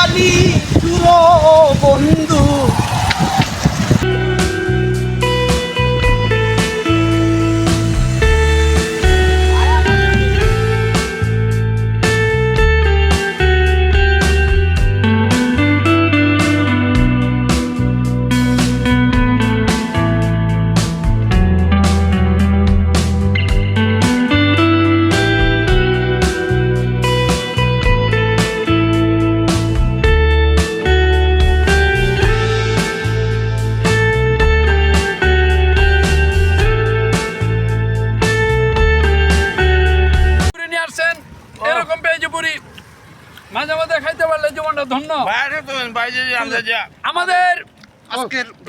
খালি দূর বন্ধু। এরকম পেঁয়াজি পুরি মাঝে মাঝে খাইতে পারলে জীবনটা ধন্য। আমাদের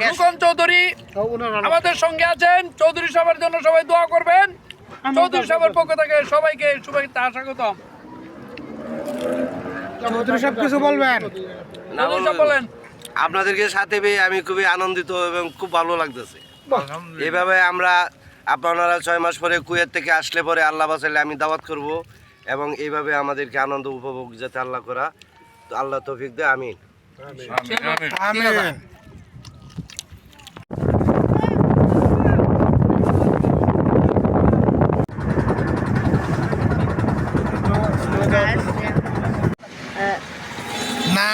রুকন চৌধুরী আমাদের সঙ্গে আছেন। চৌধুরী সবার জন্য সবাই দোয়া করবেন। চৌধুরী সবার পক্ষ থেকে সবাইকে শুভেচ্ছা স্বাগতম। চৌধুরী সব কিছু বলবেন। বলেন। আপনাদেরকে সাথে পেয়ে আমি খুবই আনন্দিত এবং খুব ভালো লাগতেছে। এভাবে আমরা আপনারা 6 মাস পরে কুয়েত থেকে আসলে পরে আল্লাহ বাঁচাইলে আমি দাওয়াত করব এবং এইভাবে আমাদেরকে আনন্দ উপভোগ যাতে আল্লাহ করা, তো আল্লাহ তৌফিক দেয়। আমিন আমিন। না